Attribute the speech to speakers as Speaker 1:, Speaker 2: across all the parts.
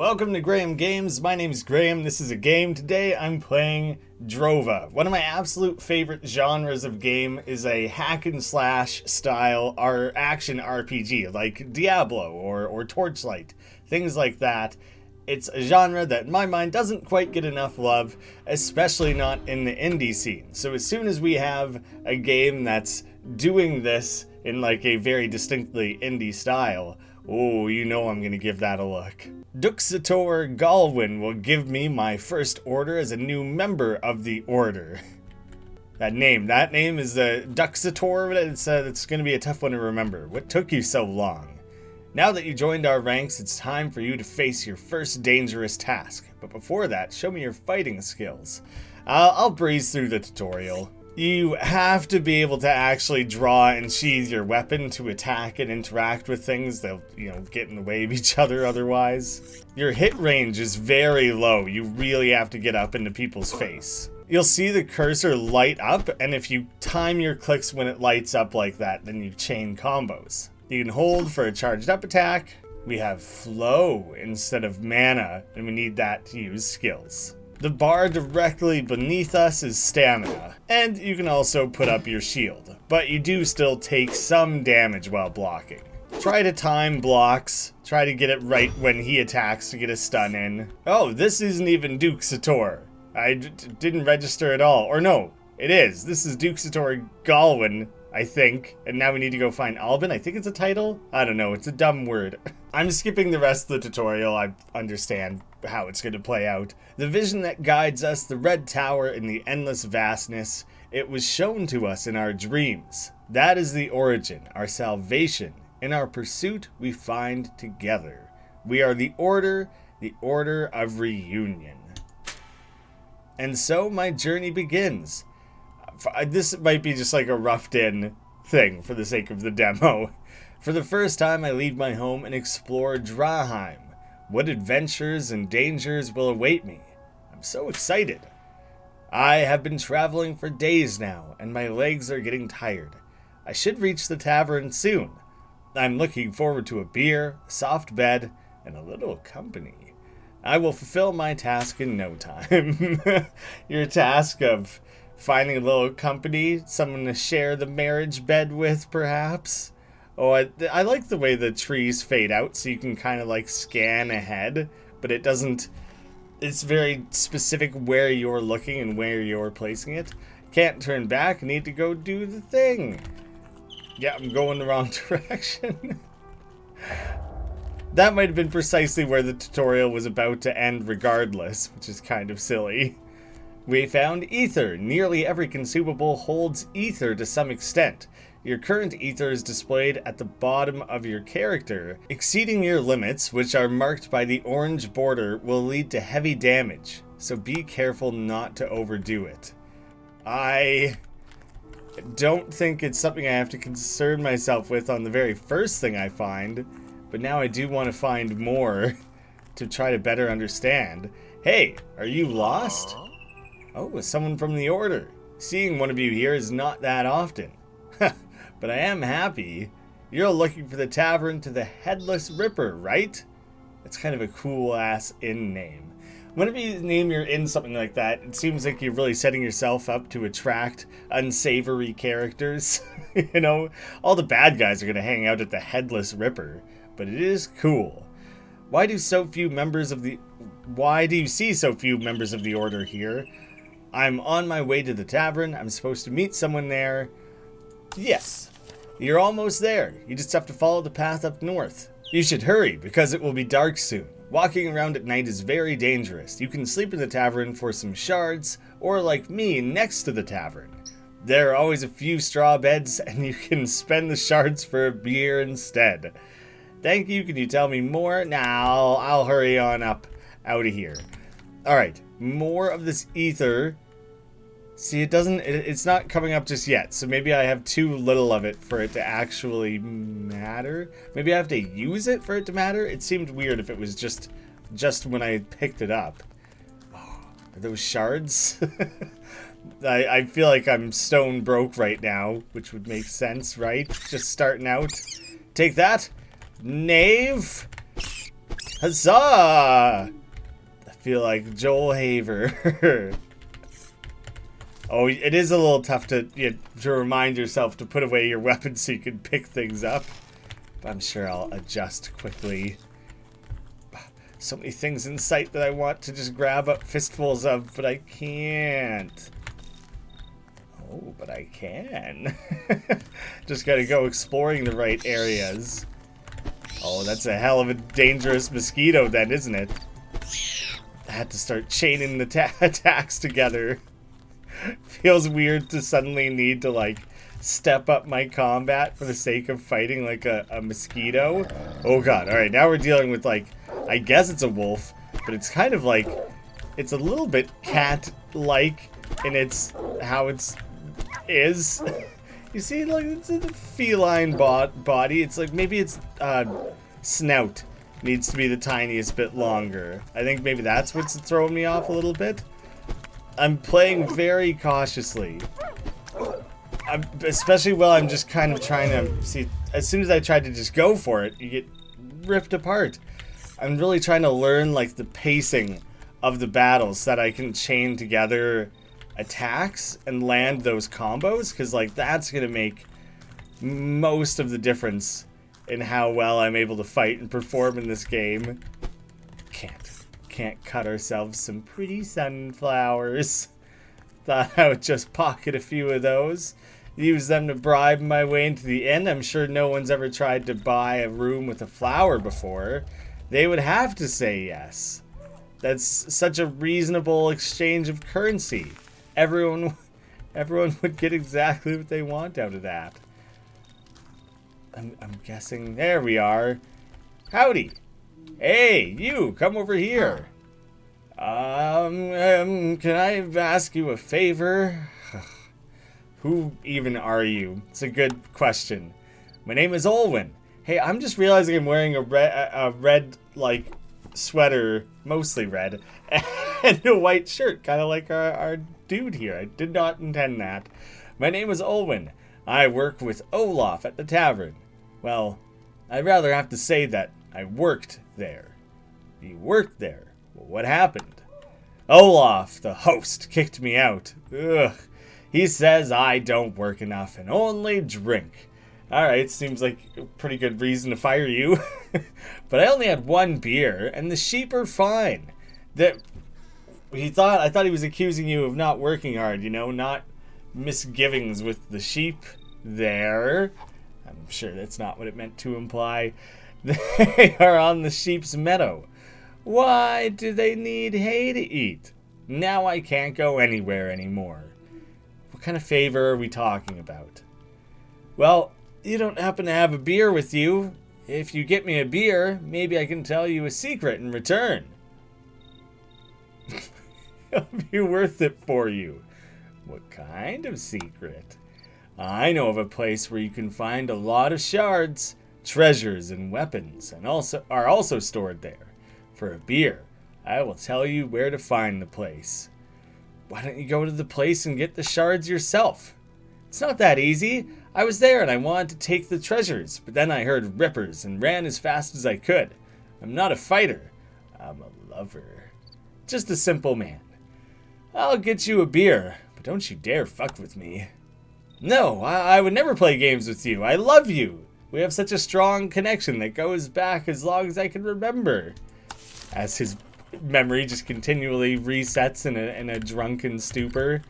Speaker 1: Welcome to Graeme Games. My name is Graeme. This is a game. Today I'm playing Drova. One of my absolute favorite genres of game is a hack and slash style or action RPG like Diablo or Torchlight, things like that. It's a genre that in my mind doesn't quite get enough love, especially not in the indie scene. So as soon as we have a game that's doing this in like a very distinctly indie style, oh, you know I'm gonna give that a look. Duxator Galwin will give me my first order as a new member of the Order. That name is Duxator. It's gonna be a tough one to remember. What took you so long? Now that you joined our ranks, it's time for you to face your first dangerous task. But before that, show me your fighting skills. I'll breeze through the tutorial. You have to be able to actually draw and sheathe your weapon to attack and interact with things. They'll, get in the way of each other otherwise. Your hit range is very low. You really have to get up into people's face. You'll see the cursor light up, and if you time your clicks when it lights up like that, then you chain combos. You can hold for a charged up attack. We have flow instead of mana, and we need that to use skills. The bar directly beneath us is stamina, and you can also put up your shield, but you do still take some damage while blocking. Try to time blocks, try to get it right when he attacks to get a stun in. Oh, this isn't even Duxator. I didn't register at all, or no, it is. This is Duxator Galwin, I think, and now we need to go find Albin. I think it's a title? I don't know, it's a dumb word. I'm skipping the rest of the tutorial. I understand how it's going to play out. The vision that guides us, the red tower in the endless vastness, it was shown to us in our dreams. That is the origin, our salvation. In our pursuit, we find together. We are the Order of reunion. And so my journey begins. This might be just like a roughed in thing for the sake of the demo. For the first time, I leave my home and explore Draheim. What adventures and dangers will await me? I'm so excited. I have been traveling for days now, and my legs are getting tired. I should reach the tavern soon. I'm looking forward to a beer, a soft bed, and a little company. I will fulfill my task in no time. Your task of finding a little company, someone to share the marriage bed with, perhaps? Oh, I like the way the trees fade out so you can kind of like scan ahead, but it doesn't, it's very specific where you're looking and where you're placing it. Can't turn back, need to go do the thing. Yeah, I'm going the wrong direction. That might have been precisely where the tutorial was about to end regardless, which is kind of silly. We found ether. Nearly every consumable holds ether to some extent. Your current ether is displayed at the bottom of your character. Exceeding your limits, which are marked by the orange border, will lead to heavy damage, so be careful not to overdo it. I don't think it's something I have to concern myself with on the very first thing I find, but now I do want to find more to try to better understand. Hey, are you lost? Oh, it's someone from the Order. Seeing one of you here is not that often. But I am happy. You're looking for the Tavern to the Headless Ripper, right? That's kind of a cool-ass inn name. Whenever you name your inn something like that, it seems like you're really setting yourself up to attract unsavory characters. All the bad guys are going to hang out at the Headless Ripper. But it is cool. Why do you see so few members of the Order here? I'm on my way to the tavern. I'm supposed to meet someone there. Yes, you're almost there. You just have to follow the path up north. You should hurry, because it will be dark soon. Walking around at night is very dangerous. You can sleep in the tavern for some shards, or like me, next to the tavern. There are always a few straw beds, and you can spend the shards for a beer instead. Thank you. Can you tell me more? Now, I'll hurry on up out of here. Alright, more of this ether. See, it's not coming up just yet, so maybe I have too little of it for it to actually matter. Maybe I have to use it for it to matter? It seemed weird if it was just when I picked it up. Oh, are those shards? I feel like I'm stone broke right now, which would make sense, right? Just starting out. Take that, knave! Huzzah! I feel like Joel Haver. Oh, it is a little tough to remind yourself to put away your weapons so you can pick things up. But I'm sure I'll adjust quickly. So many things in sight that I want to just grab up fistfuls of, but I can't. Oh, but I can. Just gotta go exploring the right areas. Oh, that's a hell of a dangerous mosquito then, isn't it? I had to start chaining the attacks together. Feels weird to suddenly need to, like, step up my combat for the sake of fighting, like, a mosquito. Oh, God. All right, now we're dealing with, like, I guess it's a wolf, but it's kind of like, it's a little bit cat-like in its, how it's is. You see, like, it's a feline body. It's like, maybe its snout needs to be the tiniest bit longer. I think maybe that's what's throwing me off a little bit. I'm playing very cautiously. Especially while I'm just kind of trying to see. As soon as I tried to just go for it, you get ripped apart. I'm really trying to learn, like, the pacing of the battles so that I can chain together attacks and land those combos, because, like, that's gonna make most of the difference in how well I'm able to fight and perform in this game. Can't cut ourselves some pretty sunflowers. Thought I would just pocket a few of those, use them to bribe my way into the inn. I'm sure no one's ever tried to buy a room with a flower before. They would have to say yes. That's such a reasonable exchange of currency. Everyone would get exactly what they want out of that. I'm guessing. There we are. Howdy. Hey, you, come over here. Can I ask you a favor? Who even are you? It's a good question. My name is Olwyn. Hey, I'm just realizing I'm wearing a red, like, sweater, mostly red, and a white shirt, kind of like our dude here. I did not intend that. My name is Olwyn. I work with Olaf at the Tavern. Well, I'd rather have to say that I worked there. You worked there? Well, what happened? Olaf, the host, kicked me out. Ugh. He says I don't work enough and only drink. Alright, seems like a pretty good reason to fire you. But I only had one beer, and the sheep are fine. I thought he was accusing you of not working hard, you know, not misgivings with the sheep there. I'm sure that's not what it meant to imply. They are on the sheep's meadow. Why do they need hay to eat? Now I can't go anywhere anymore. What kind of favor are we talking about? Well, you don't happen to have a beer with you. If you get me a beer, maybe I can tell you a secret in return. It'll be worth it for you. What kind of secret? I know of a place where you can find a lot of shards, treasures, and weapons, and are also stored there. For a beer, I will tell you where to find the place. Why don't you go to the place and get the shards yourself? It's not that easy. I was there and I wanted to take the treasures, but then I heard rippers and ran as fast as I could. I'm not a fighter. I'm a lover. Just a simple man. I'll get you a beer, but don't you dare fuck with me. No, I would never play games with you. I love you. We have such a strong connection that goes back as long as I can remember. As his memory just continually resets in a drunken stupor.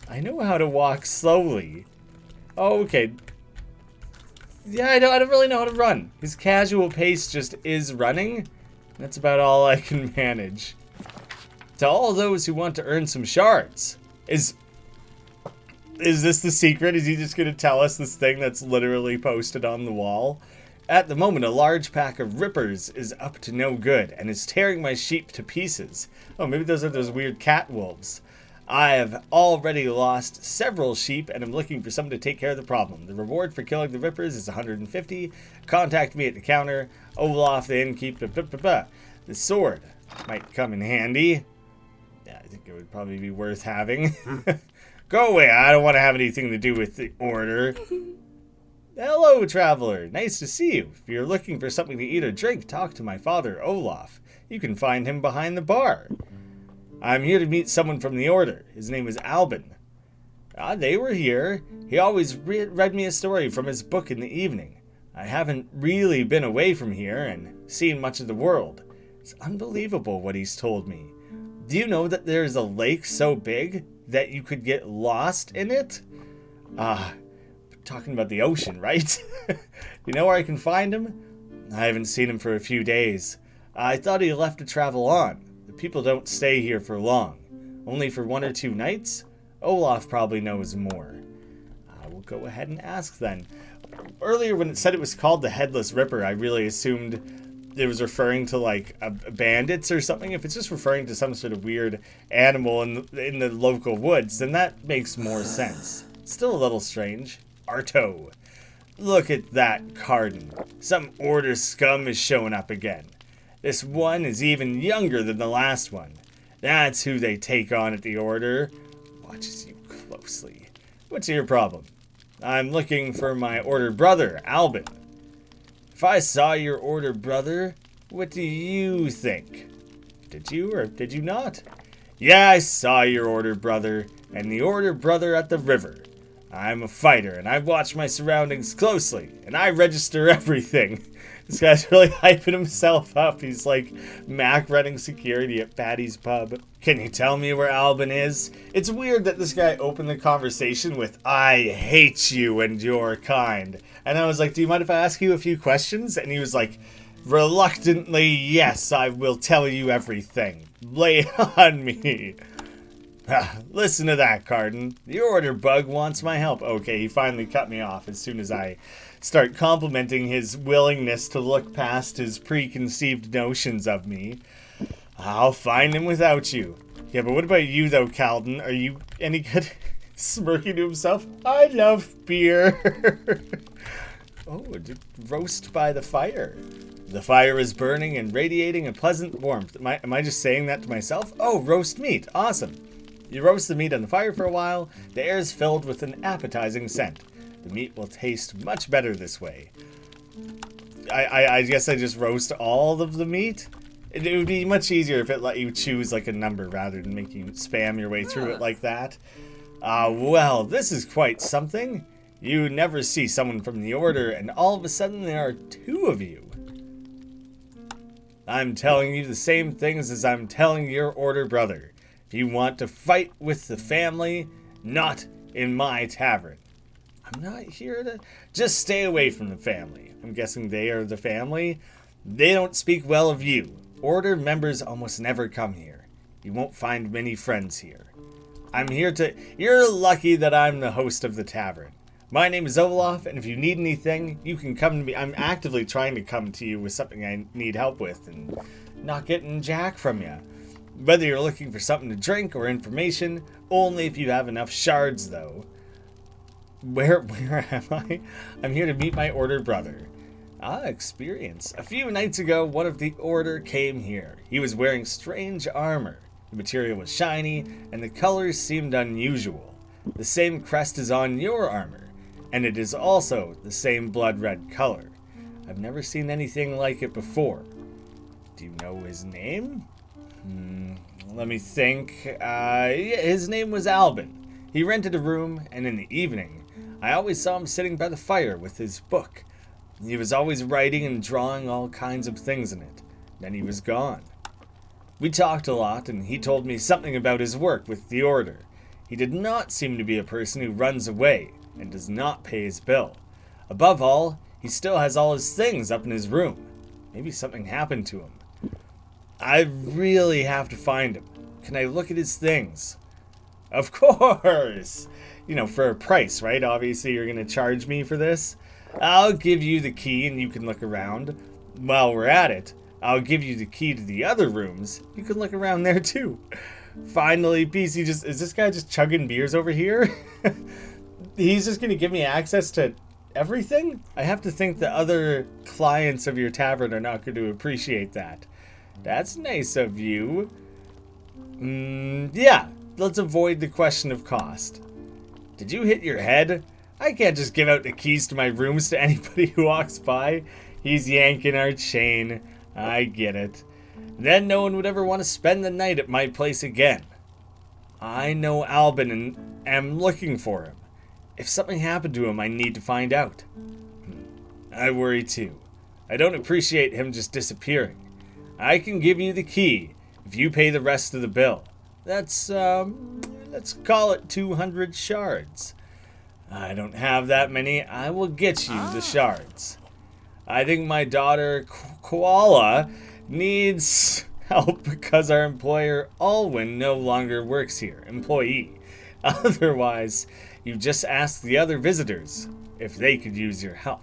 Speaker 1: I know how to walk slowly. Oh, okay. Yeah, I don't really know how to run. His casual pace just is running. That's about all I can manage. To all those who want to earn some shards. Is this the secret? Is he just going to tell us this thing that's literally posted on the wall? At the moment, a large pack of rippers is up to no good and is tearing my sheep to pieces. Oh, maybe those are those weird cat wolves. I have already lost several sheep and am looking for someone to take care of the problem. The reward for killing the rippers is 150. Contact me at the counter. Olaf, the innkeeper. The sword might come in handy. Yeah, I think it would probably be worth having. Go away. I don't want to have anything to do with the order. Hello, traveler. Nice to see you. If you're looking for something to eat or drink, talk to my father, Olaf. You can find him behind the bar. I'm here to meet someone from the Order. His name is Albin. They were here. He always read me a story from his book in the evening. I haven't really been away from here and seen much of the world. It's unbelievable what he's told me. Do you know that there's a lake so big that you could get lost in it? Talking about the ocean, right? You know where I can find him? I haven't seen him for a few days. I thought he left to travel on. The people don't stay here for long. Only for 1 or 2 nights? Olaf probably knows more. I will go ahead and ask then. Earlier when it said it was called the Headless Ripper, I really assumed it was referring to like bandits or something. If it's just referring to some sort of weird animal in the local woods, then that makes more sense. Still a little strange. Arto. Look at that Carden. Some Order scum is showing up again. This one is even younger than the last one. That's who they take on at the Order. Watches you closely. What's your problem? I'm looking for my Order brother, Albin. If I saw your Order brother, what do you think? Did you or did you not? Yeah, I saw your Order brother and the Order brother at the river. I'm a fighter, and I watch my surroundings closely, and I register everything. This guy's really hyping himself up. He's like Mac running security at Patty's Pub. Can you tell me where Albin is? It's weird that this guy opened the conversation with, I hate you and your kind. And I was like, do you mind if I ask you a few questions? And he was like, reluctantly, yes, I will tell you everything. Lay it on me. Listen to that, Carden. The Order bug wants my help. Okay, he finally cut me off as soon as I start complimenting his willingness to look past his preconceived notions of me. I'll find him without you. Yeah, but what about you, though, Calden? Are you any good? Smirking to himself. I love beer. Oh, roast by the fire. The fire is burning and radiating a pleasant warmth. Am I just saying that to myself? Oh, roast meat. Awesome. You roast the meat on the fire for a while, the air is filled with an appetizing scent. The meat will taste much better this way. I guess I just roast all of the meat? It would be much easier if it let you choose like a number rather than make you spam your way through it like that. Well, this is quite something. You never see someone from the Order, and all of a sudden there are 2 of you. I'm telling you the same things as I'm telling your Order brother. If you want to fight with the family, not in my tavern. I'm not here to... Just stay away from the family. I'm guessing they are the family. They don't speak well of you. Order members almost never come here. You won't find many friends here. I'm here to... You're lucky that I'm the host of the tavern. My name is Olaf, and if you need anything, you can come to me. I'm actively trying to come to you with something I need help with and not getting jack from you. Whether you're looking for something to drink or information, only if you have enough shards, though. Where am I? I'm here to meet my Order brother. Experience. A few nights ago, one of the Order came here. He was wearing strange armor. The material was shiny, and the colors seemed unusual. The same crest is on your armor, and it is also the same blood red color. I've never seen anything like it before. Do you know his name? Let me think. His name was Albin. He rented a room, and in the evening, I always saw him sitting by the fire with his book. He was always writing and drawing all kinds of things in it. Then he was gone. We talked a lot, and he told me something about his work with the Order. He did not seem to be a person who runs away and does not pay his bill. Above all, he still has all his things up in his room. Maybe something happened to him. I really have to find him. Can I look at his things? Of course! You know, for a price, right? Obviously, you're going to charge me for this. I'll give you the key and you can look around. While we're at it, I'll give you the key to the other rooms. You can look around there too. Finally, PC is this guy just chugging beers over here? He's just going to give me access to everything? I have to think the other clients of your tavern are not going to appreciate that. That's nice of you. Yeah, let's avoid the question of cost. Did you hit your head? I can't just give out the keys to my rooms to anybody who walks by. He's yanking our chain. I get it. Then no one would ever want to spend the night at my place again. I know Albin and am looking for him. If something happened to him, I need to find out. I worry too. I don't appreciate him just disappearing. I can give you the key if you pay the rest of the bill. That's, let's call it 200 shards. I don't have that many. I will get you the shards. I think my daughter, Koala, needs help because our employer, Alwyn, no longer works here. Employee. Otherwise, you just ask the other visitors if they could use your help.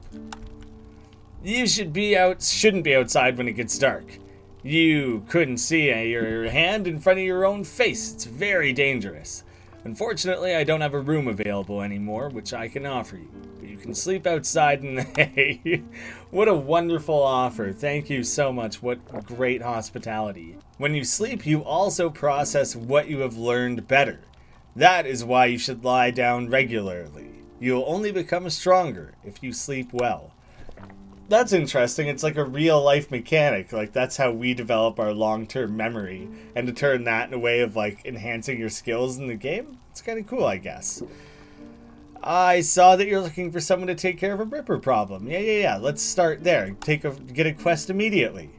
Speaker 1: You shouldn't be outside when it gets dark. You couldn't see your hand in front of your own face. It's very dangerous. Unfortunately, I don't have a room available anymore, which I can offer you. But you can sleep outside in the hay. What a wonderful offer. Thank you so much. What great hospitality. When you sleep, you also process what you have learned better. That is why you should lie down regularly. You'll only become stronger if you sleep well. That's interesting. It's like a real life mechanic. Like, that's how we develop our long-term memory. And to turn that in a way of, like, enhancing your skills in the game, it's kind of cool, I guess. I saw that you're looking for someone to take care of a Ripper problem. Yeah. Let's start there. Get a quest immediately.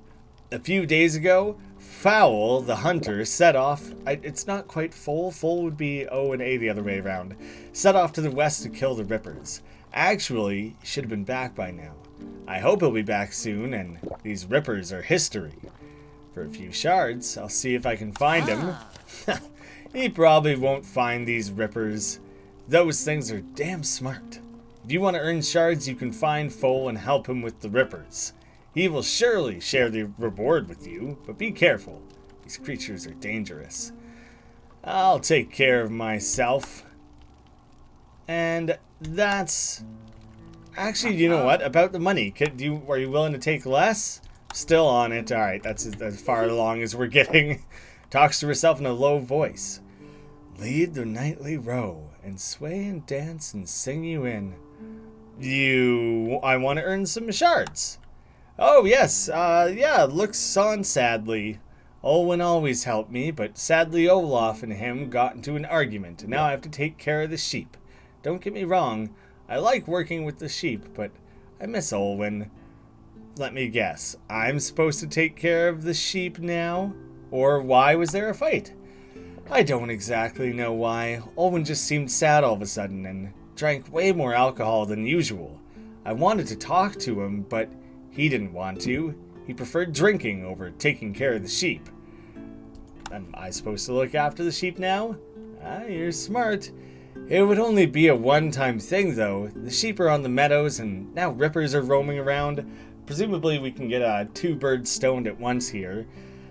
Speaker 1: A few days ago, Fowl, the hunter, set off... it's not quite Foal. Foal would be O and A the other way around. Set off to the west to kill the Rippers. Actually, he should have been back by now. I hope he'll be back soon, and these Rippers are history. For a few shards, I'll see if I can find him. He probably won't find these Rippers. Those things are damn smart. If you want to earn shards, you can find Foal and help him with the Rippers. He will surely share the reward with you, but be careful. These creatures are dangerous. I'll take care of myself. And that's... Actually, you know what? About the money, are you willing to take less? Still on it. Alright, that's as far along as we're getting. Talks to herself in a low voice. Lead the nightly row, and sway and dance and sing you in. I want to earn some shards. Oh, yes. Looks on sadly. Olwen always helped me, but sadly Olaf and him got into an argument, and now I have to take care of the sheep. Don't get me wrong. I like working with the sheep, but I miss Olwen. Let me guess. I'm supposed to take care of the sheep now? Or why was there a fight? I don't exactly know why. Olwen just seemed sad all of a sudden and drank way more alcohol than usual. I wanted to talk to him, but he didn't want to. He preferred drinking over taking care of the sheep. Am I supposed to look after the sheep now? You're smart. It would only be a one-time thing, though. The sheep are on the meadows, and now Rippers are roaming around. Presumably we can get 2 birds stoned at once here.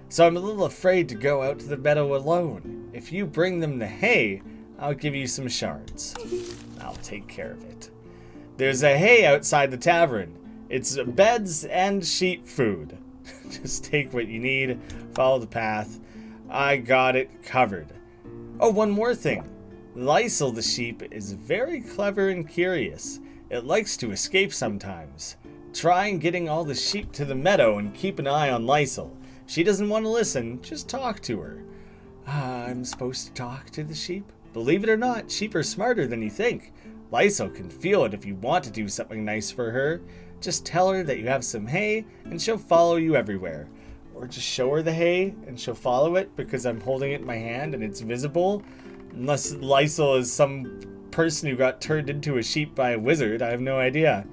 Speaker 1: So I'm a little afraid to go out to the meadow alone. If you bring them the hay, I'll give you some shards. I'll take care of it. There's a hay outside the tavern. It's beds and sheep food. Just take what you need, follow the path. I got it covered. Oh, one more thing. Lysel the sheep is very clever and curious. It likes to escape sometimes. Try getting all the sheep to the meadow and keep an eye on Lysel. She doesn't want to listen, just talk to her. I'm supposed to talk to the sheep? Believe it or not, sheep are smarter than you think. Lysel can feel it if you want to do something nice for her. Just tell her that you have some hay and she'll follow you everywhere. Or just show her the hay and she'll follow it because I'm holding it in my hand and it's visible. Unless Lysel is some person who got turned into a sheep by a wizard, I have no idea.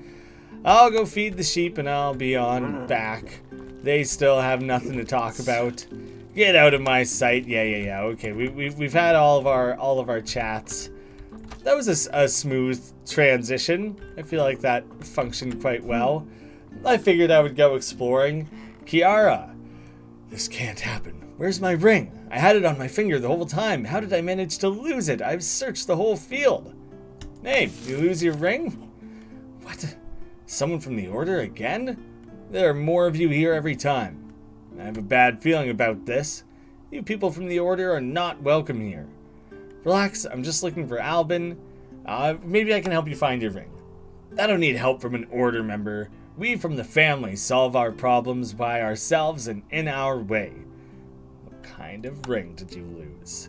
Speaker 1: I'll go feed the sheep and I'll be on back. They still have nothing to talk about. Get out of my sight. Yeah. Okay, we've had all of our chats. That was a smooth transition. I feel like that functioned quite well. I figured I would go exploring. Kiara, this can't happen. Where's my ring? I had it on my finger the whole time. How did I manage to lose it? I've searched the whole field. Hey, you lose your ring? What? Someone from the Order again? There are more of you here every time. I have a bad feeling about this. You people from the Order are not welcome here. Relax, I'm just looking for Albin. Maybe I can help you find your ring. I don't need help from an order member. We from the family solve our problems by ourselves and in our way. What kind of ring did you lose?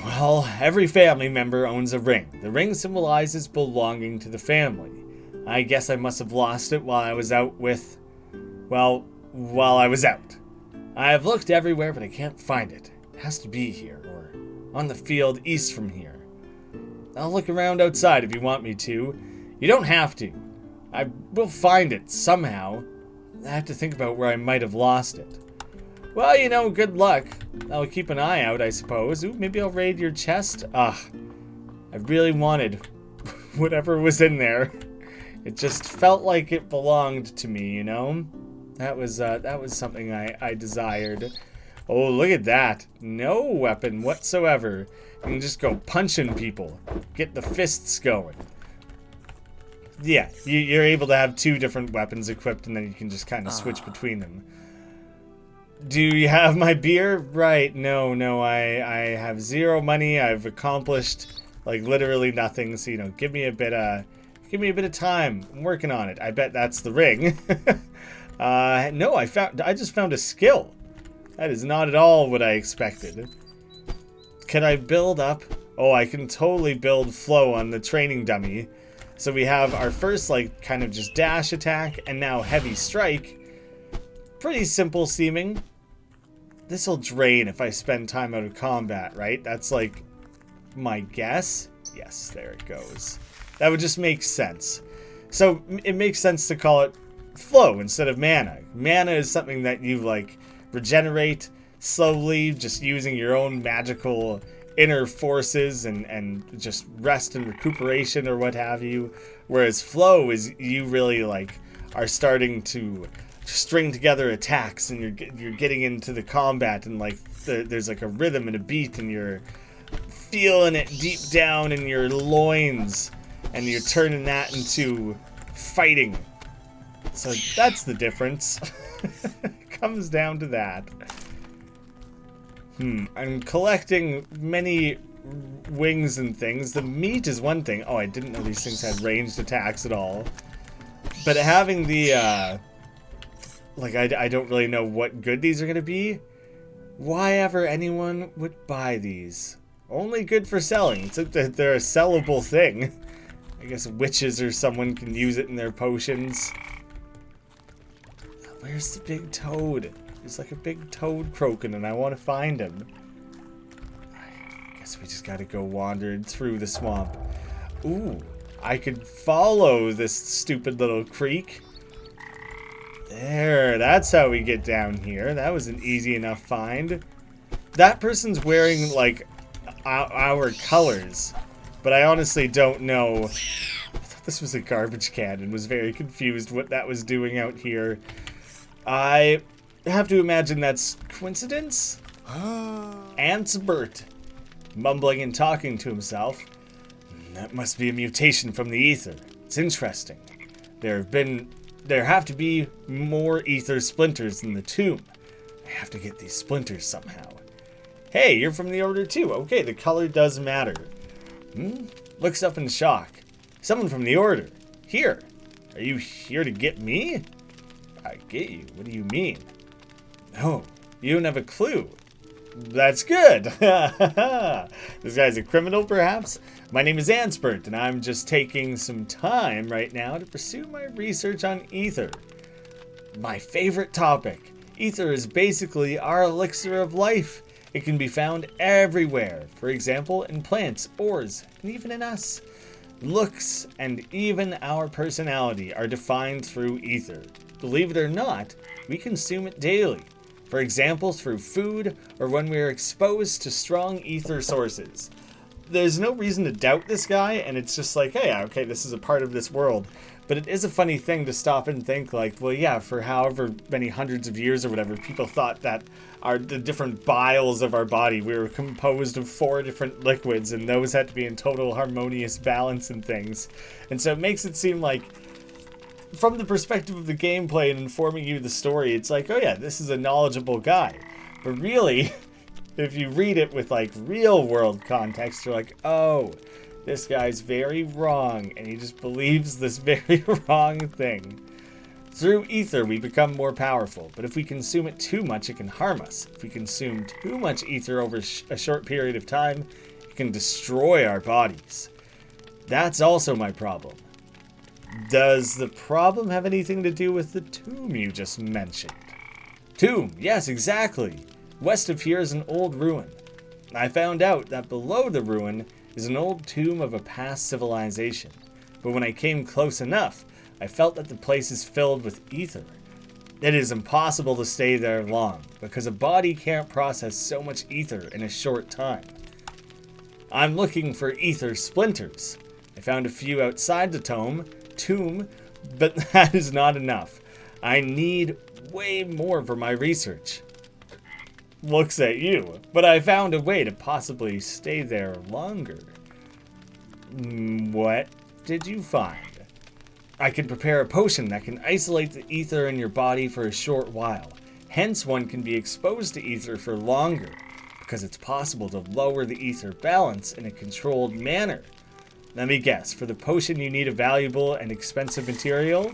Speaker 1: Well, every family member owns a ring. The ring symbolizes belonging to the family. I guess I must have lost it while I was out. I have looked everywhere, but I can't find it. It has to be here, or on the field east from here. I'll look around outside if you want me to. You don't have to. I will find it somehow. I have to think about where I might have lost it. Well, good luck. I'll keep an eye out, I suppose. Ooh, maybe I'll raid your chest. I really wanted whatever was in there. It just felt like it belonged to me, That was something I desired. Oh, look at that. No weapon whatsoever. You can just go punching people. Get the fists going. Yeah, you're able to have 2 different weapons equipped, and then you can just kind of switch between them. Do you have my beer? Right, no, I have 0 money. I've accomplished, literally nothing, so, give me a bit of time. I'm working on it. I bet that's the ring. No, I just found a skill. That is not at all what I expected. Can I build up? Oh, I can totally build flow on the training dummy. So we have our first, kind of just dash attack, and now heavy strike. Pretty simple seeming. This'll drain if I spend time out of combat, right? That's, my guess. Yes, there it goes. That would just make sense. So it makes sense to call it flow instead of mana. Mana is something that you, regenerate slowly, just using your own magical inner forces and just rest and recuperation or what have you. Whereas flow is you really are starting to string together attacks, and you're getting into the combat, and there's a rhythm and a beat, and you're feeling it deep down in your loins, and you're turning that into fighting. So that's the difference. It comes down to that. I'm collecting many wings and things. The meat is one thing. Oh, I didn't know these things had ranged attacks at all. But having the, I don't really know what good these are going to be. Why ever anyone would buy these? Only good for selling. It's like they're a sellable thing. I guess witches or someone can use it in their potions. Where's the big toad? There's a big toad croaking, and I want to find him. I guess we just gotta go wandering through the swamp. Ooh, I could follow this stupid little creek. There, that's how we get down here. That was an easy enough find. That person's wearing, our colors, but I honestly don't know. I thought this was a garbage can and was very confused what that was doing out here. I have to imagine that's coincidence? Ants Bert, mumbling and talking to himself. That must be a mutation from the ether. It's interesting. There have to be more ether splinters in the tomb. I have to get these splinters somehow. Hey, you're from the Order too. Okay, the color does matter. Looks up in shock. Someone from the Order. Here. Are you here to get me? I get you. What do you mean? No, you don't have a clue. That's good. This guy's a criminal, perhaps? My name is Ansbert, and I'm just taking some time right now to pursue my research on ether. My favorite topic. Ether is basically our elixir of life. It can be found everywhere. For example, in plants, ores, and even in us. Looks and even our personality are defined through ether. Believe it or not, we consume it daily. For example, through food or when we are exposed to strong ether sources. There's no reason to doubt this guy, and it's just hey, okay, this is a part of this world. But it is a funny thing to stop and think well, yeah, for however many hundreds of years or whatever, people thought that the different biles of our body, we were composed of 4 different liquids, and those had to be in total harmonious balance and things. And so it makes it seem from the perspective of the gameplay and informing you the story, it's oh yeah, this is a knowledgeable guy. But really, if you read it with real world context, you're oh, This guy's very wrong, and he just believes this very wrong thing. Through ether, we become more powerful, but if we consume it too much, it can harm us. If we consume too much ether over a short period of time, it can destroy our bodies. That's also my problem. Does the problem have anything to do with the tomb you just mentioned? Tomb, yes, exactly. West of here is an old ruin. I found out that below the ruin is an old tomb of a past civilization, but when I came close enough, I felt that the place is filled with ether. It is impossible to stay there long, because a body can't process so much ether in a short time. I'm looking for ether splinters. I found a few outside the tomb, but that is not enough. I need way more for my research. Looks at you, but I found a way to possibly stay there longer. What did you find? I can prepare a potion that can isolate the ether in your body for a short while. Hence, one can be exposed to ether for longer, because it's possible to lower the ether balance in a controlled manner. Let me guess, for the potion you need a valuable and expensive material?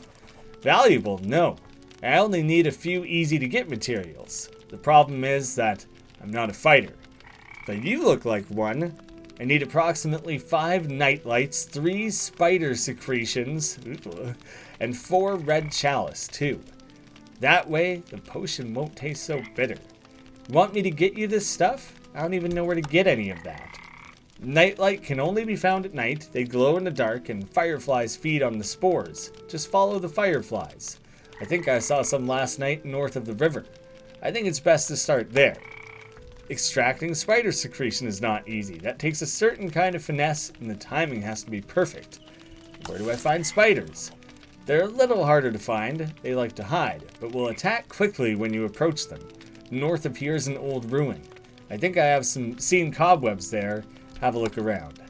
Speaker 1: Valuable? No. I only need a few easy-to-get materials. The problem is that I'm not a fighter. But you look like one. I need approximately 5 nightlights, 3 spider secretions, and 4 red chalice, too. That way, the potion won't taste so bitter. Want me to get you this stuff? I don't even know where to get any of that. Nightlight can only be found at night. They glow in the dark, and fireflies feed on the spores. Just follow the fireflies. I think I saw some last night north of the river. I think it's best to start there. Extracting spider secretion is not easy. That takes a certain kind of finesse, and the timing has to be perfect. Where do I find spiders? They're a little harder to find. They like to hide, but will attack quickly when you approach them. North of here is an old ruin. I think I have seen cobwebs there. Have a look around.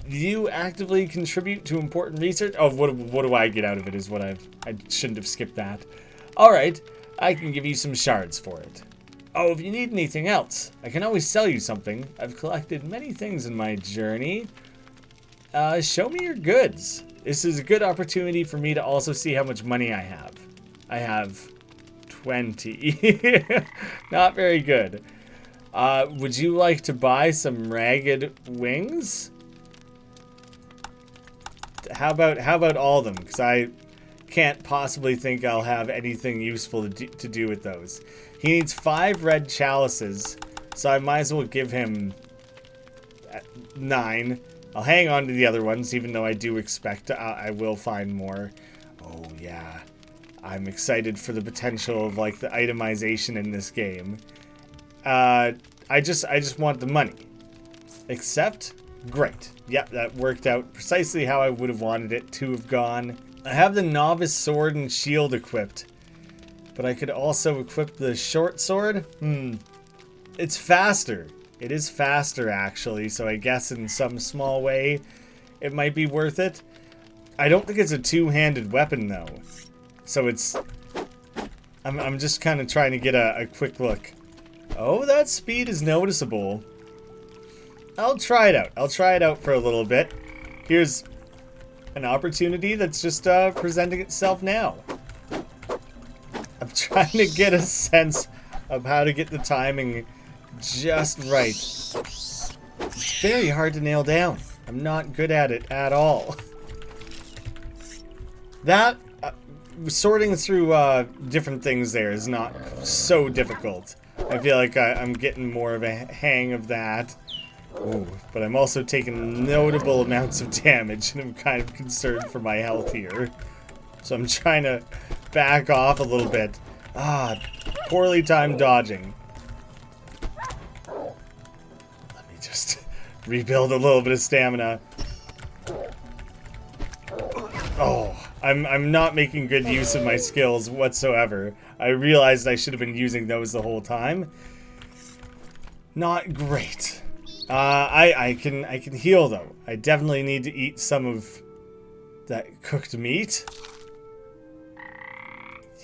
Speaker 1: Do you actively contribute to important research? Oh, what do I get out of it is what I shouldn't have skipped that. Alright, I can give you some shards for it. Oh, if you need anything else, I can always sell you something. I've collected many things in my journey. Show me your goods. This is a good opportunity for me to also see how much money I have. I have 20. Not very good. Would you like to buy some ragged wings? How about all of them? Because I can't possibly think I'll have anything useful to do with those. He needs 5 red chalices, so I might as well give him 9. I'll hang on to the other ones, even though I do expect I will find more. Oh yeah, I'm excited for the potential of like the itemization in this game. I just want the money. Except, great. Yep, that worked out precisely how I would have wanted it to have gone. I have the novice sword and shield equipped, but I could also equip the short sword. It's faster. It is faster, actually, so I guess in some small way it might be worth it. I don't think it's a two-handed weapon, though. So it's... I'm just kind of trying to get a quick look. Oh, that speed is noticeable. I'll try it out. I'll try it out for a little bit. Here's an opportunity that's just presenting itself now. I'm trying to get a sense of how to get the timing just right. It's very hard to nail down. I'm not good at it at all. That, sorting through different things there is not so difficult. I feel like I'm getting more of a hang of that. Ooh, but I'm also taking notable amounts of damage, and I'm kind of concerned for my health here. So I'm trying to back off a little bit. Poorly timed dodging. Let me just rebuild a little bit of stamina. Oh, I'm not making good use of my skills whatsoever. I realized I should have been using those the whole time. Not great. I can heal though. I definitely need to eat some of that cooked meat.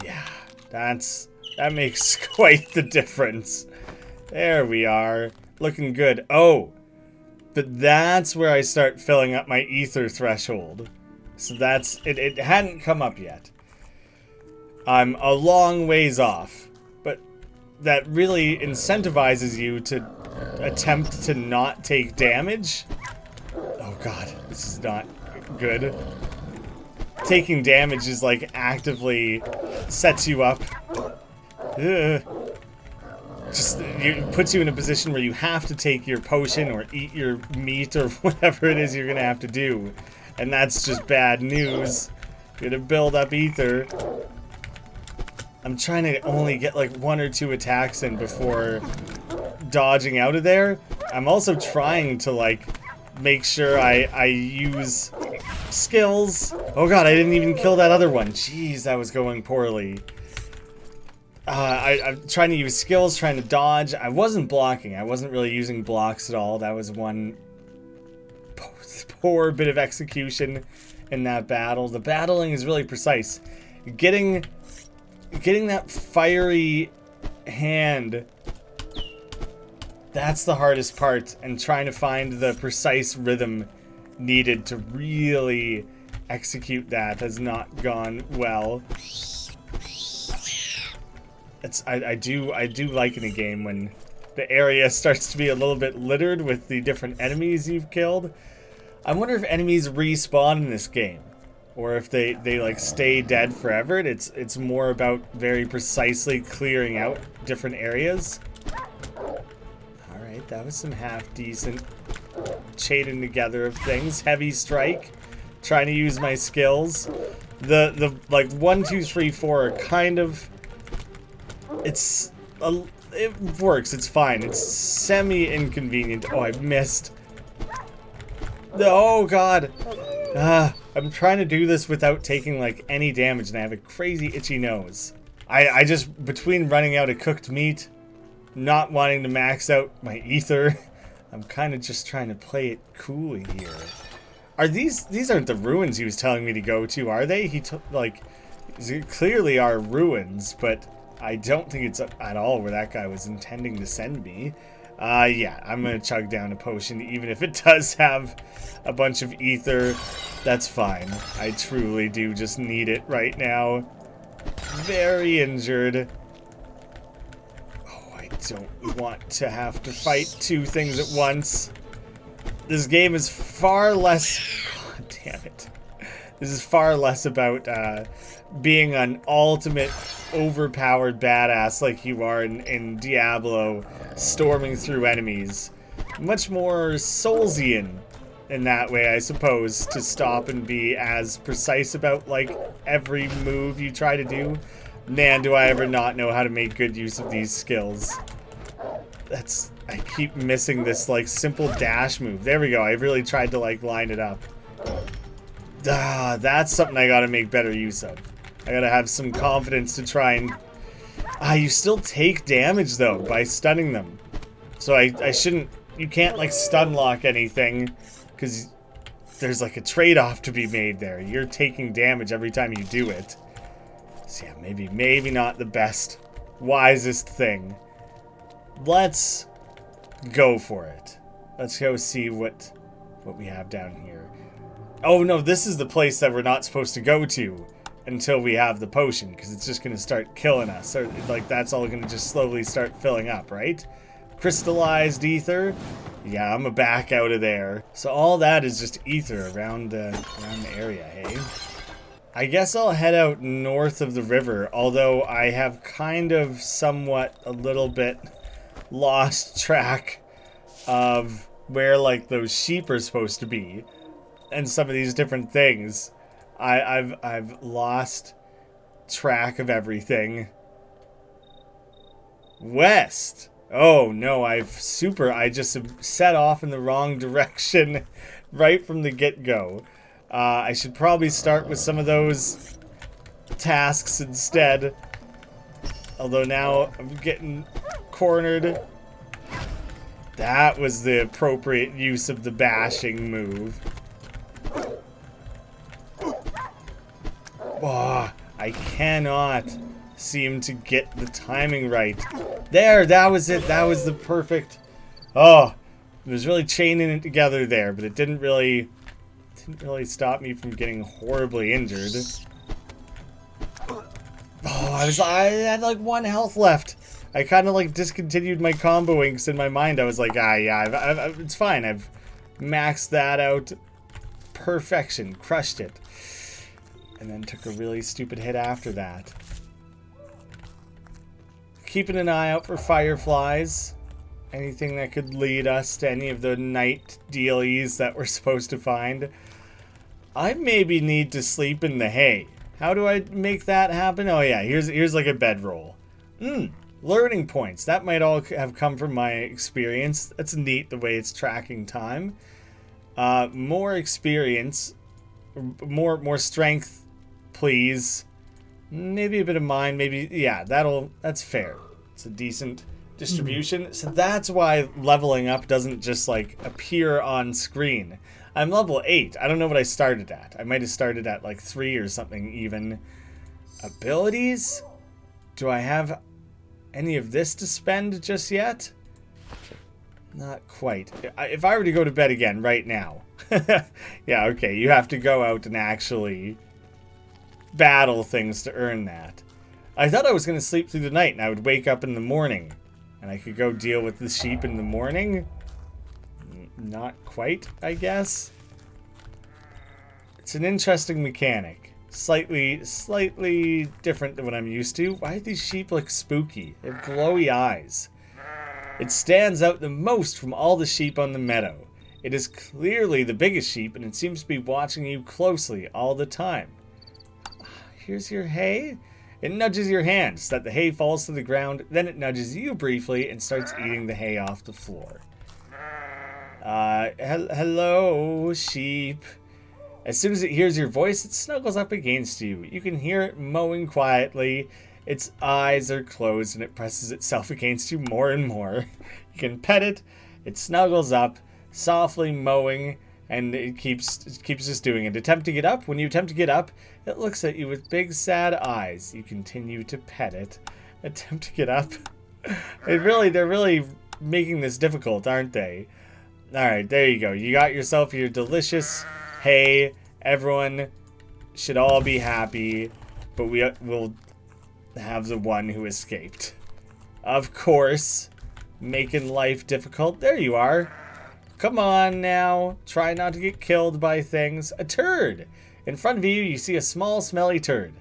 Speaker 1: Yeah, that makes quite the difference. There we are. Looking good. Oh, But that's where I start filling up my ether threshold. So that's... It hadn't come up yet. I'm a long ways off. But that really incentivizes you to attempt to not take damage. Oh god, this is not good. Taking damage is like actively sets you up. Ugh. Just puts you in a position where you have to take your potion or eat your meat or whatever it is you're gonna have to do. And that's just bad news. You're gonna build up ether. I'm trying to only get like 1 or 2 attacks in before dodging out of there. I'm also trying to like make sure I use skills. Oh god, I didn't even kill that other one. Jeez, that was going poorly. I'm trying to use skills, trying to dodge. I wasn't blocking. I wasn't really using blocks at all. That was one poor bit of execution in that battle. The battling is really precise. Getting that fiery hand, that's the hardest part, and trying to find the precise rhythm needed to really execute that has not gone well. I do like in a game when the area starts to be a little bit littered with the different enemies you've killed. I wonder if enemies respawn in this game, or if they like stay dead forever. It's more about very precisely clearing out different areas. All right, that was some half decent chaining together of things. Heavy strike, trying to use my skills. The like 1, 2, 3, 4 are kind of. It works, it's fine. It's semi-inconvenient. Oh, I missed. Oh, God. I'm trying to do this without taking, like, any damage, and I have a crazy itchy nose. I just, between running out of cooked meat, not wanting to max out my ether, I'm kind of just trying to play it cool here. Are these aren't the ruins he was telling me to go to, are they? He took, like, clearly are ruins, but I don't think it's at all where that guy was intending to send me. Yeah, I'm gonna chug down a potion, even if it does have a bunch of ether. That's fine. I truly do just need it right now. Very injured. Oh, I don't want to have to fight 2 things at once. This game is far less... God damn it. This is far less about being an ultimate overpowered badass like you are in Diablo, storming through enemies. Much more Soulsian in that way, I suppose, to stop and be as precise about like every move you try to do. Man, do I ever not know how to make good use of these skills. I keep missing this like simple dash move. There we go. I really tried to like line it up. That's something I gotta make better use of. I gotta have some confidence to try and... you still take damage, though, by stunning them. So I shouldn't... You can't, like, stun lock anything, because there's, like, a trade-off to be made there. You're taking damage every time you do it. So, yeah, maybe not the best, wisest thing. Let's go for it. Let's go see what we have down here. Oh, no, this is the place that we're not supposed to go to until we have the potion, because it's just going to start killing us. Or, like, that's all going to just slowly start filling up, right? Crystallized ether. Yeah, I'm a back out of there. So all that is just ether around the area, hey? I guess I'll head out north of the river, although I have kind of somewhat a little bit lost track of where, like, those sheep are supposed to be. And some of these different things. I've lost track of everything. West. Oh no, I just set off in the wrong direction right from the get-go. I should probably start with some of those tasks instead. Although now I'm getting cornered. That was the appropriate use of the bashing move. Oh, I cannot seem to get the timing right. There, that was it. That was the perfect... Oh, It was really chaining it together there, but it didn't really stop me from getting horribly injured. Oh, I had like 1 health left. I kind of like discontinued my comboing because in my mind I was like, yeah, it's fine. I've maxed that out. Perfection. Crushed it. And then took a really stupid hit after that. Keeping an eye out for fireflies. Anything that could lead us to any of the night dealies that we're supposed to find. I maybe need to sleep in the hay. How do I make that happen? Oh yeah, here's like a bedroll. Learning points. That might all have come from my experience. That's neat the way it's tracking time. More experience. More strength, please. Maybe a bit of mine. Maybe, yeah, that's fair. It's a decent distribution. So that's why leveling up doesn't just like appear on screen. I'm level 8. I don't know what I started at. I might have started at like 3 or something even. Abilities? Do I have any of this to spend just yet? Not quite. If I were to go to bed again right now. Yeah, okay, you have to go out and actually battle things to earn that. I thought I was going to sleep through the night and I would wake up in the morning. And I could go deal with the sheep in the morning. Not quite, I guess. It's an interesting mechanic. Slightly different than what I'm used to. Why do these sheep look spooky? They have glowy eyes. It stands out the most from all the sheep on the meadow. It is clearly the biggest sheep, and it seems to be watching you closely all the time. Here's your hay. It nudges your hand so that the hay falls to the ground, then it nudges you briefly and starts eating the hay off the floor. Hello, sheep. As soon as it hears your voice, it snuggles up against you. You can hear it mowing quietly. Its eyes are closed and it presses itself against you more and more. You can pet it. It snuggles up, softly mowing, and it keeps just doing it. Attempt to get up. When you attempt to get up, it looks at you with big sad eyes. You continue to pet it. Attempt to get up. They're really making this difficult, aren't they? Alright, there you go. You got yourself your delicious hay. Everyone should all be happy, but we will have the one who escaped. Of course, making life difficult. There you are. Come on now. Try not to get killed by things. A turd! In front of you, you see a small, smelly turd.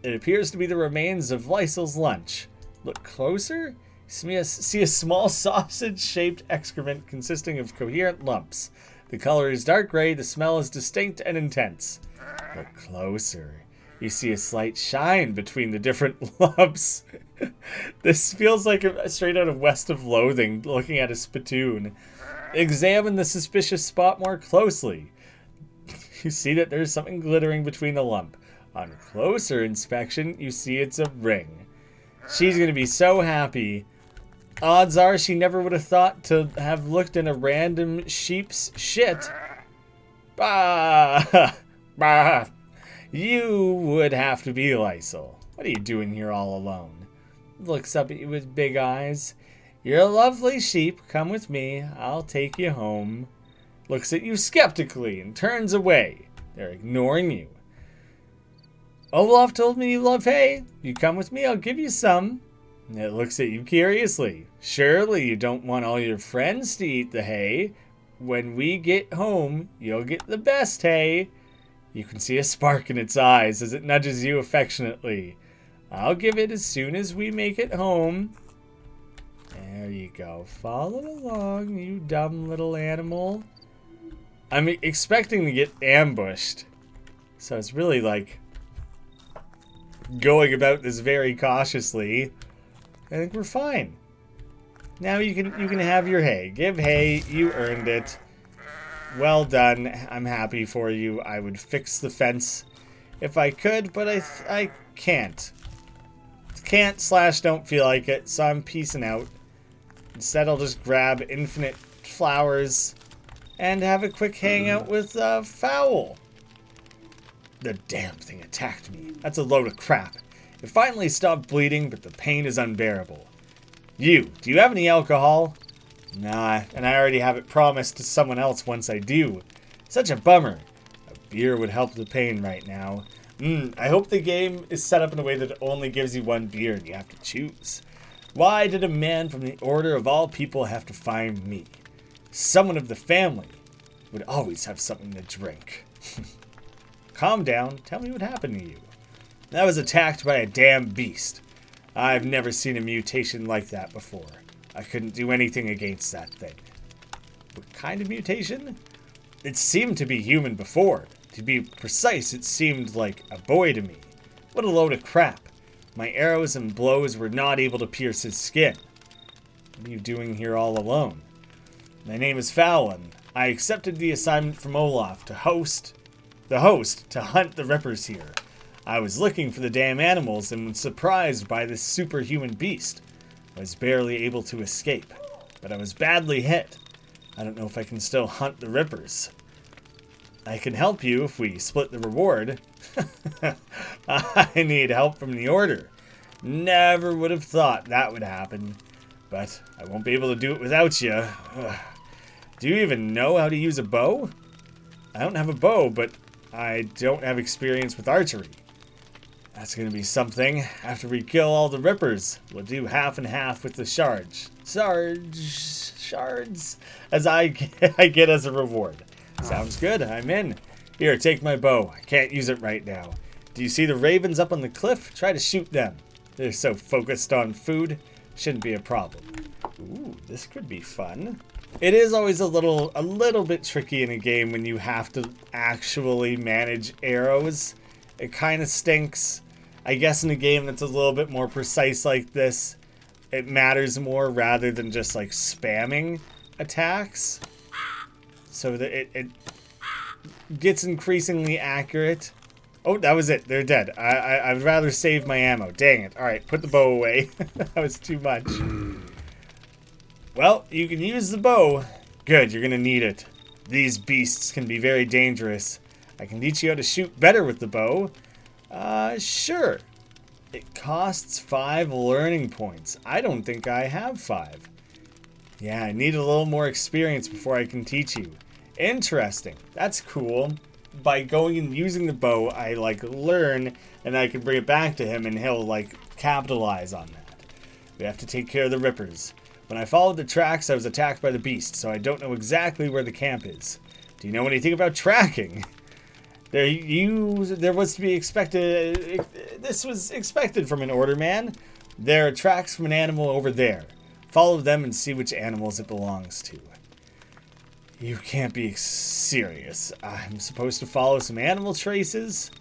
Speaker 1: It appears to be the remains of Lysel's lunch. Look closer. See a small sausage-shaped excrement consisting of coherent lumps. The color is dark gray. The smell is distinct and intense. Look closer. You see a slight shine between the different lumps. This feels like straight out of West of Loathing, looking at a spittoon. Examine the suspicious spot more closely. You see that there's something glittering between the lump. On closer inspection, you see it's a ring. She's going to be so happy. Odds are she never would have thought to have looked in a random sheep's shit. Bah! Bah! You would have to be Lysel. What are you doing here all alone? Looks up at you with big eyes. You're a lovely sheep. Come with me. I'll take you home. Looks at you skeptically and turns away. They're ignoring you. Olaf told me you love hay. You come with me, I'll give you some. It looks at you curiously. Surely you don't want all your friends to eat the hay. When we get home, you'll get the best hay. You can see a spark in its eyes as it nudges you affectionately. I'll give it as soon as we make it home. There you go. Follow along, you dumb little animal. I'm expecting to get ambushed. So it's really like going about this very cautiously. I think we're fine. Now you can have your hay. Give hay. You earned it. Well done. I'm happy for you. I would fix the fence if I could, but I can't. Can't/don't feel like it, so I'm peacing out. Instead, I'll just grab infinite flowers and have a quick hangout with Fowl. The damn thing attacked me. That's a load of crap. It finally stopped bleeding, but the pain is unbearable. Do you have any alcohol? Nah, and I already have it promised to someone else once I do. Such a bummer. A beer would help the pain right now. I hope the game is set up in a way that it only gives you one beer and you have to choose. Why did a man from the order of all people have to find me? Someone of the family would always have something to drink. Calm down. Tell me what happened to you. I was attacked by a damn beast. I've never seen a mutation like that before. I couldn't do anything against that thing. What kind of mutation? It seemed to be human before. To be precise, it seemed like a boy to me. What a load of crap. My arrows and blows were not able to pierce his skin. What are you doing here all alone? My name is Fallon. I accepted the assignment from Olaf to to hunt the Rippers here. I was looking for the damn animals and was surprised by this superhuman beast. I was barely able to escape, but I was badly hit. I don't know if I can still hunt the Rippers. I can help you if we split the reward. I need help from the Order. Never would have thought that would happen, but I won't be able to do it without you. Do you even know how to use a bow? I don't have a bow, but I don't have experience with archery. That's going to be something. After we kill all the Rippers, we'll do half and half with the shards, as I get as a reward. Sounds good. I'm in. Here, take my bow. I can't use it right now. Do you see the ravens up on the cliff? Try to shoot them. They're so focused on food. Shouldn't be a problem. Ooh, this could be fun. It is always a little bit tricky in a game when you have to actually manage arrows. It kind of stinks. I guess in a game that's a little bit more precise like this, it matters more rather than just like spamming attacks. So that it gets increasingly accurate. Oh, that was it. They're dead. I would rather save my ammo. Dang it. Alright, put the bow away. That was too much. Well, you can use the bow. Good, you're gonna need it. These beasts can be very dangerous. I can teach you how to shoot better with the bow. Sure. It costs 5 learning points. I don't think I have 5. Yeah, I need a little more experience before I can teach you. Interesting. That's cool. By going and using the bow, I learn and I can bring it back to him and he'll capitalize on that. We have to take care of the Rippers. When I followed the tracks, I was attacked by the beast, so I don't know exactly where the camp is. Do you know anything about tracking? There was to be expected. This was expected from an Order man. There are tracks from an animal over there. Follow them and see which animals it belongs to. You can't be serious. I'm supposed to follow some animal traces?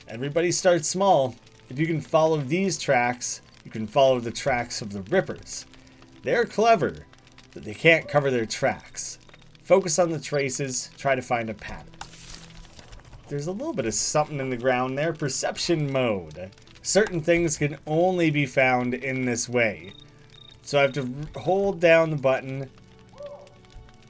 Speaker 1: Everybody starts small. If you can follow these tracks, you can follow the tracks of the Rippers. They're clever, but they can't cover their tracks. Focus on the traces, try to find a pattern. There's a little bit of something in the ground there. Perception mode. Certain things can only be found in this way. So I have to hold down the button.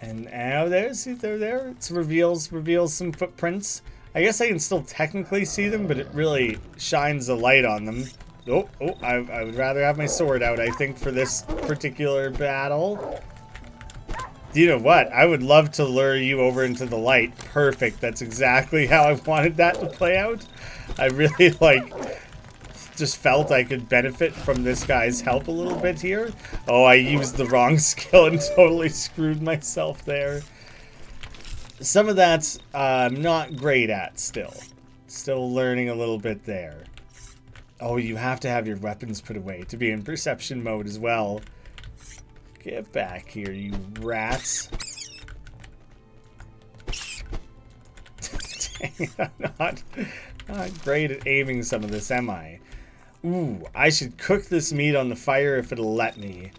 Speaker 1: And now see, they're there. It reveals some footprints. I guess I can still technically see them, but it really shines a light on them. I would rather have my sword out, I think, for this particular battle. You know what? I would love to lure you over into the light. Perfect. That's exactly how I wanted that to play out. I really, just felt I could benefit from this guy's help a little bit here. Oh, I used the wrong skill and totally screwed myself there. Some of that's I'm not great at still. Still learning a little bit there. Oh, you have to have your weapons put away to be in perception mode as well. Get back here, you rats. Dang, I'm not great at aiming some of this, am I? Ooh, I should cook this meat on the fire if it'll let me.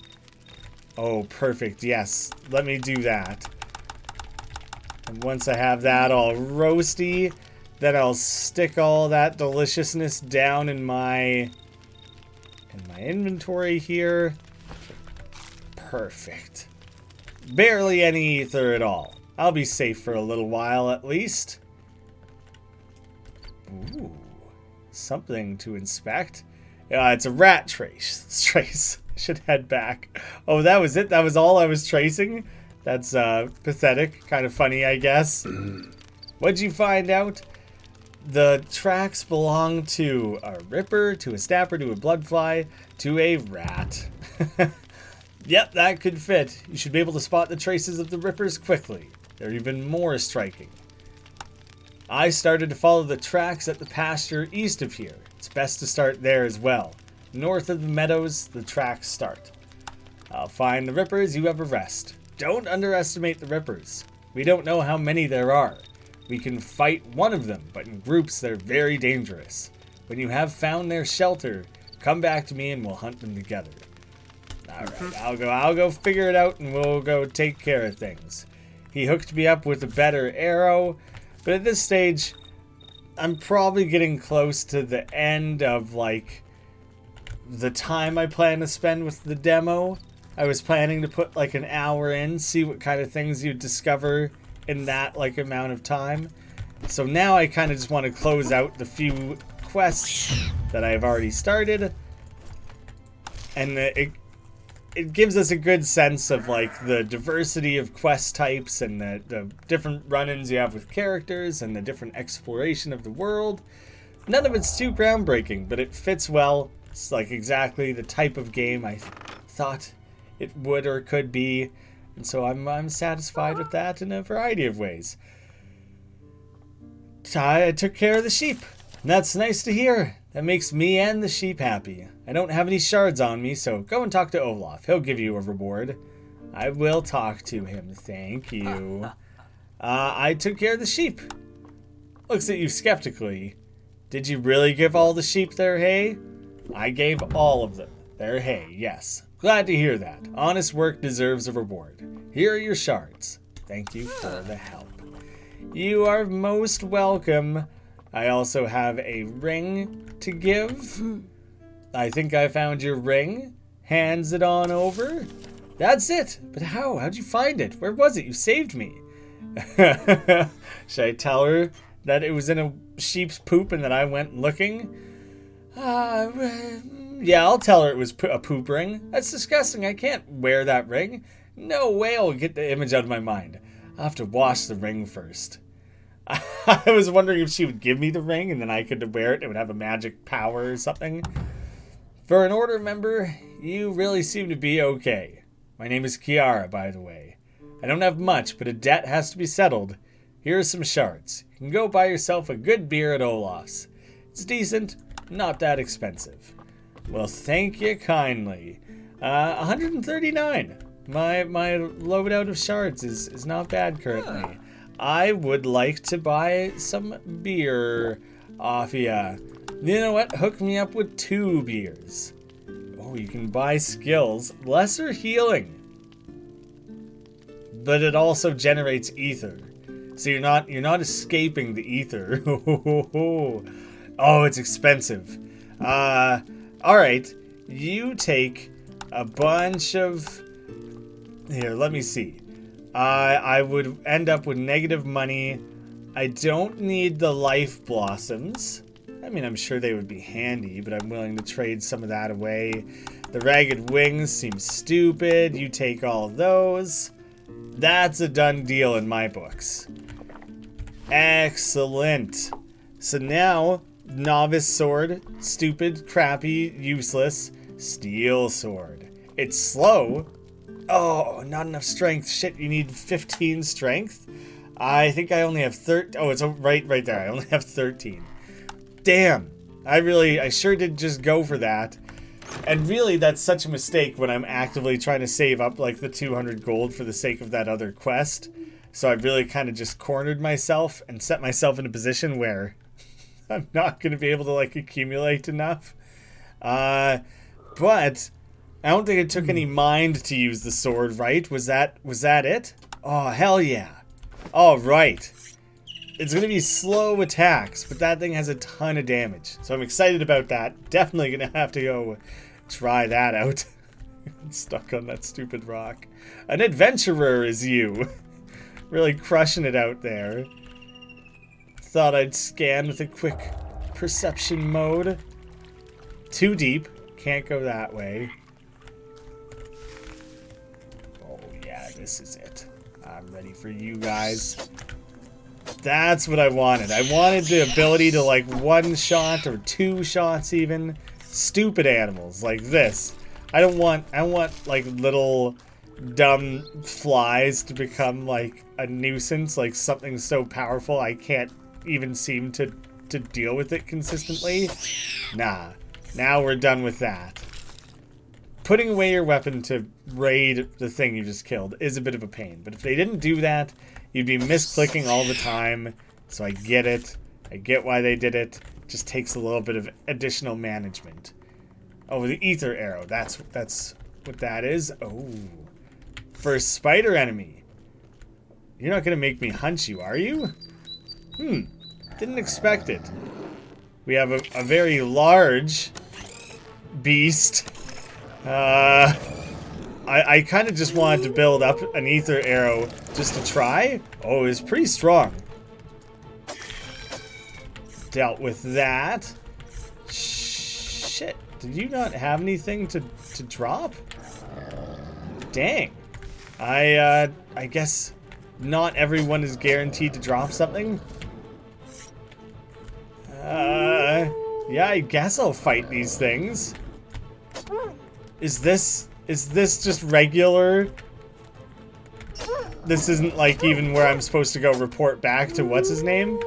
Speaker 1: Oh, perfect. Yes, let me do that. And once I have that all roasty, then I'll stick all that deliciousness down in my inventory here. Perfect. Barely any ether at all. I'll be safe for a little while at least. Ooh, something to inspect. It's a rat trace. Should head back. Oh, that was it? That was all I was tracing? That's pathetic. Kind of funny, I guess. What'd you find out? The tracks belong to a ripper, to a snapper, to a bloodfly, to a rat. Yep, that could fit. You should be able to spot the traces of the rippers quickly. They're even more striking. I started to follow the tracks at the pasture east of here. It's best to start there as well. North of the meadows, the tracks start. I'll find the rippers, you have a rest. Don't underestimate the rippers. We don't know how many there are. We can fight one of them, but in groups they're very dangerous. When you have found their shelter, come back to me and we'll hunt them together. Alright, I'll go figure it out and we'll go take care of things. He hooked me up with a better arrow, but at this stage, I'm probably getting close to the end of, like, the time I plan to spend with the demo. I was planning to put, like, an hour in, see what kind of things you'd discover in that, like, amount of time. So now I kind of just want to close out the few quests that I've already started. And it gives us a good sense of, like, the diversity of quest types and the different run-ins you have with characters and the different exploration of the world. None of it's too groundbreaking, but it fits well. It's, like, exactly the type of game I thought it would or could be. And so I'm satisfied with that in a variety of ways. I took care of the sheep. And that's nice to hear. That makes me and the sheep happy. I don't have any shards on me, so go and talk to Olaf. He'll give you a reward. I will talk to him, thank you. I took care of the sheep. Looks at you skeptically. Did you really give all the sheep their hay? I gave all of them their hay, yes. Glad to hear that. Honest work deserves a reward. Here are your shards. Thank you for the help. You are most welcome. I also have a ring to give. I think I found your ring. Hands it on over. That's it. But how? How'd you find it? Where was it? You saved me. Should I tell her that it was in a sheep's poop and that I went looking? Yeah, I'll tell her it was a poop ring. That's disgusting. I can't wear that ring. No way I'll get the image out of my mind. I'll have to wash the ring first. I was wondering if she would give me the ring and then I could wear it and it would have a magic power or something. For an order member, you really seem to be okay. My name is Kiara, by the way. I don't have much, but a debt has to be settled. Here are some shards. You can go buy yourself a good beer at Olaf's. It's decent, not that expensive. Well, thank you kindly. 139. My loadout of shards is not bad currently. I would like to buy some beer off ya. You know what? Hook me up with 2 beers. Oh, you can buy skills. Lesser healing. But it also generates ether. So you're not escaping the ether. Oh, it's expensive. Alright. You take a bunch of... Here, let me see. I would end up with negative money. I don't need the life blossoms. I mean, I'm sure they would be handy, but I'm willing to trade some of that away. The ragged wings seem stupid. You take all of those. That's a done deal in my books. Excellent. So now, novice sword, stupid, crappy, useless, steel sword. It's slow. Oh, not enough strength. Shit, you need 15 strength? I think I only have 13. Oh, it's right there. I only have 13. Damn. I sure did just go for that. And really, that's such a mistake when I'm actively trying to save up like the 200 gold for the sake of that other quest. So I really kind of just cornered myself and set myself in a position where I'm not going to be able to like accumulate enough. But I don't think it took any mind to use the sword, right? Was that it? Oh, hell yeah. All right. It's going to be slow attacks, but that thing has a ton of damage. So I'm excited about that. Definitely going to have to go try that out. I'm stuck on that stupid rock. An adventurer is you. Really crushing it out there. Thought I'd scan with a quick perception mode. Too deep. Can't go that way. this is it. I'm ready for you guys. That's what I wanted. I wanted the ability to like one shot or two shots even. Stupid animals like this. I want like little dumb flies to become like a nuisance, like something so powerful I can't even seem to deal with it consistently. Nah. Now we're done with that. Putting away your weapon to raid the thing you just killed is a bit of a pain. But if they didn't do that, you'd be misclicking all the time. So I get it. I get why they did it. It just takes a little bit of additional management. Oh, the ether arrow. That's what that is. Oh. First spider enemy. You're not going to make me hunt you, are you? Didn't expect it. We have a very large beast. I kind of just wanted to build up an ether arrow just to try. Oh, it's pretty strong. Dealt with that. Shit. Did you not have anything to drop? Dang. I guess not everyone is guaranteed to drop something. Yeah, I guess I'll fight these things. Is this just regular? This isn't like even where I'm supposed to go report back to what's his name?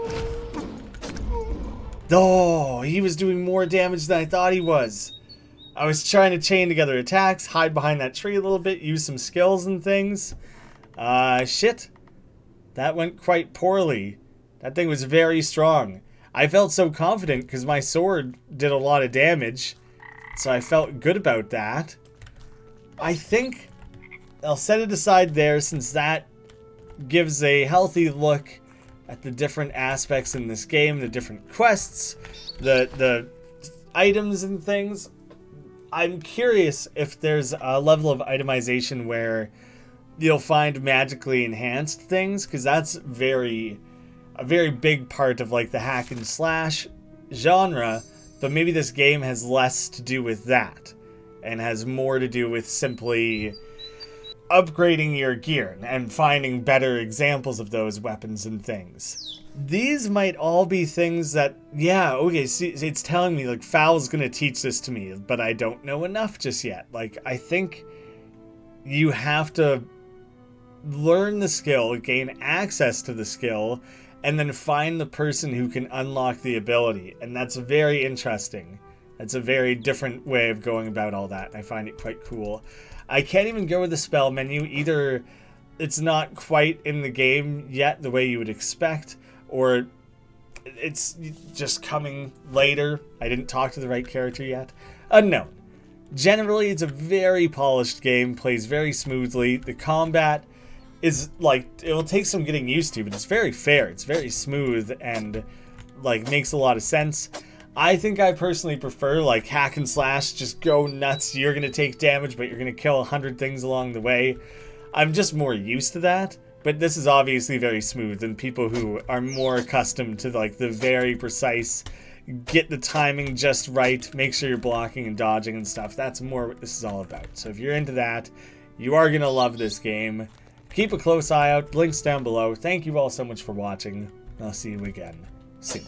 Speaker 1: Oh, he was doing more damage than I thought he was. I was trying to chain together attacks, hide behind that tree a little bit, use some skills and things. Shit. That went quite poorly. That thing was very strong. I felt so confident because my sword did a lot of damage. So I felt good about that. I think I'll set it aside there since that gives a healthy look at the different aspects in this game, the different quests, the items and things. I'm curious if there's a level of itemization where you'll find magically enhanced things, because that's a very big part of like the hack and slash genre. But maybe this game has less to do with that and has more to do with simply upgrading your gear and finding better examples of those weapons and things. These might all be things that, yeah, okay, see, it's telling me, like, Foul's gonna teach this to me, but I don't know enough just yet. Like, I think you have to learn the skill, gain access to the skill, and then find the person who can unlock the ability. And that's very interesting. That's a very different way of going about all that. I find it quite cool. I can't even go with the spell menu. Either it's not quite in the game yet the way you would expect, or it's just coming later. I didn't talk to the right character yet. Unknown. Generally, it's a very polished game, plays very smoothly. The combat is like, it will take some getting used to, but it's very fair. It's very smooth and like makes a lot of sense. I think I personally prefer like hack and slash, just go nuts. You're gonna take damage, but you're gonna kill 100 things along the way. I'm just more used to that, but this is obviously very smooth, and people who are more accustomed to like the very precise, get the timing just right, make sure you're blocking and dodging and stuff, that's more what this is all about. So if you're into that, you are gonna love this game. Keep a close eye out, links down below. Thank you all so much for watching. I'll see you again soon.